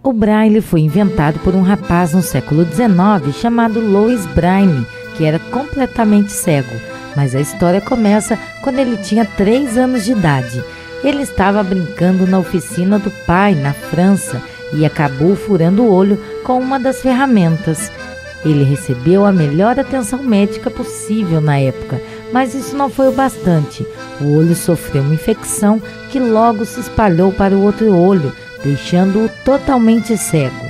O Braille foi inventado por um rapaz no século XIX chamado Louis Braille, que era completamente cego, mas a história começa quando ele tinha 3 anos de idade. Ele estava brincando na oficina do pai, na França, e acabou furando o olho com uma das ferramentas. Ele recebeu a melhor atenção médica possível na época, mas isso não foi o bastante. O olho sofreu uma infecção que logo se espalhou para o outro olho, deixando-o totalmente cego.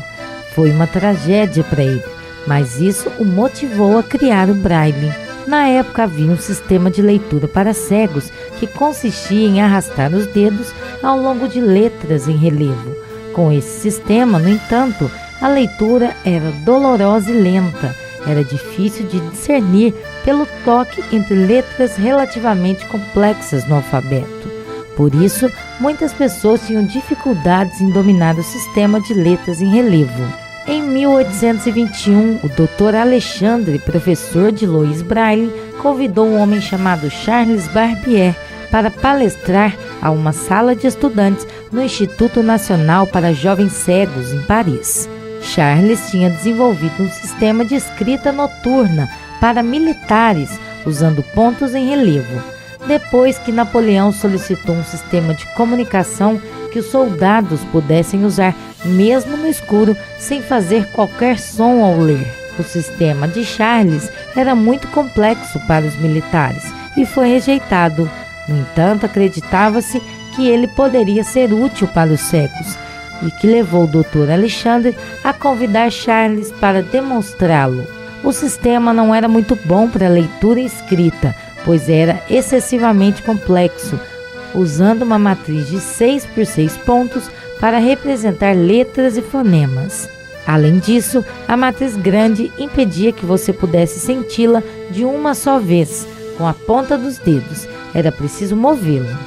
Foi uma tragédia para ele, mas isso o motivou a criar o Braille. Na época havia um sistema de leitura para cegos que consistia em arrastar os dedos ao longo de letras em relevo. Com esse sistema, no entanto, a leitura era dolorosa e lenta. Era difícil de discernir pelo toque entre letras relativamente complexas no alfabeto. Por isso, muitas pessoas tinham dificuldades em dominar o sistema de letras em relevo. Em 1821, o Dr. Alexandre, professor de Louis Braille, convidou um homem chamado Charles Barbier para palestrar a uma sala de estudantes no Instituto Nacional para Jovens Cegos, em Paris. Charles tinha desenvolvido um sistema de escrita noturna para militares, usando pontos em relevo. Depois que Napoleão solicitou um sistema de comunicação que os soldados pudessem usar mesmo no escuro, sem fazer qualquer som ao ler. O sistema de Charles era muito complexo para os militares e foi rejeitado. No entanto, acreditava-se que ele poderia ser útil para os cegos, e que levou o Dr. Alexandre a convidar Charles para demonstrá-lo. O sistema não era muito bom para leitura e escrita, pois era excessivamente complexo, usando uma matriz de 6 por 6 pontos para representar letras e fonemas. Além disso, a matriz grande impedia que você pudesse senti-la de uma só vez, com a ponta dos dedos. Era preciso movê-lo.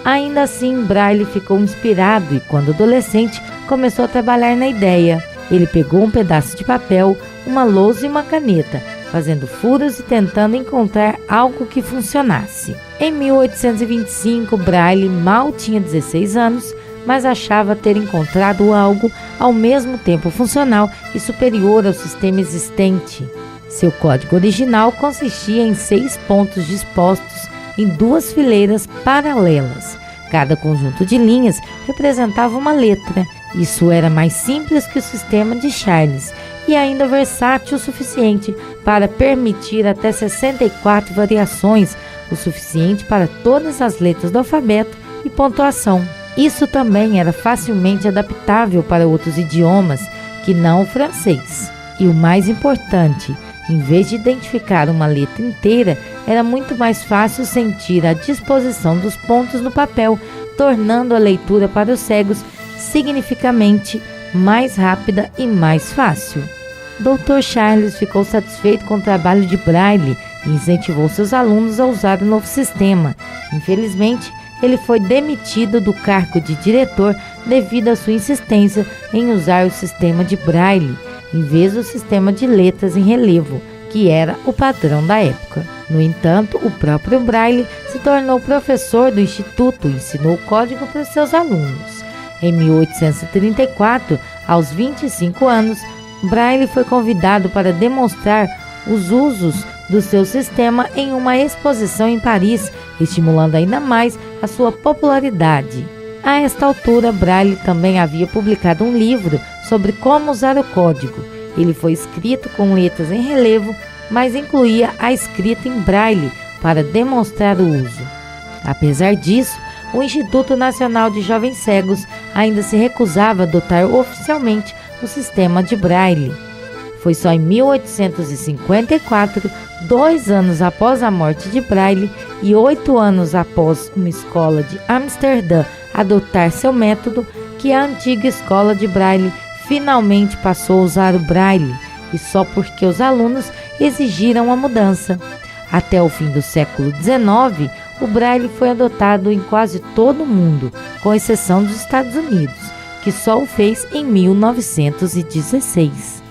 Ainda assim, Braille ficou inspirado e, quando adolescente, começou a trabalhar na ideia. Ele pegou um pedaço de papel, uma lousa e uma caneta, fazendo furos e tentando encontrar algo que funcionasse. Em 1825, Braille mal tinha 16 anos, mas achava ter encontrado algo ao mesmo tempo funcional e superior ao sistema existente. Seu código original consistia em 6 pontos dispostos em 2 fileiras paralelas. Cada conjunto de linhas representava uma letra. Isso era mais simples que o sistema de Charles e ainda versátil o suficiente para permitir até 64 variações, o suficiente para todas as letras do alfabeto e pontuação. Isso também era facilmente adaptável para outros idiomas que não o francês. E o mais importante, em vez de identificar uma letra inteira, era muito mais fácil sentir a disposição dos pontos no papel, tornando a leitura para os cegos significativamente mais rápida e mais fácil. Dr. Charles ficou satisfeito com o trabalho de Braille e incentivou seus alunos a usar o novo sistema. Infelizmente, ele foi demitido do cargo de diretor devido à sua insistência em usar o sistema de Braille, em vez do sistema de letras em relevo, que era o padrão da época. No entanto, o próprio Braille se tornou professor do instituto e ensinou o código para seus alunos. Em 1834, aos 25 anos, Braille foi convidado para demonstrar os usos do seu sistema em uma exposição em Paris, estimulando ainda mais a sua popularidade. A esta altura, Braille também havia publicado um livro sobre como usar o código. Ele foi escrito com letras em relevo, mas incluía a escrita em Braille para demonstrar o uso. Apesar disso, o Instituto Nacional de Jovens Cegos ainda se recusava a adotar oficialmente o sistema de Braille. Foi só em 1854, 2 anos após a morte de Braille e 8 anos após uma escola de Amsterdã adotar seu método, que a antiga escola de Braille finalmente passou a usar o Braille, e só porque os alunos exigiram a mudança. Até o fim do século XIX, o Braille foi adotado em quase todo o mundo, com exceção dos Estados Unidos, que só o fez em 1916.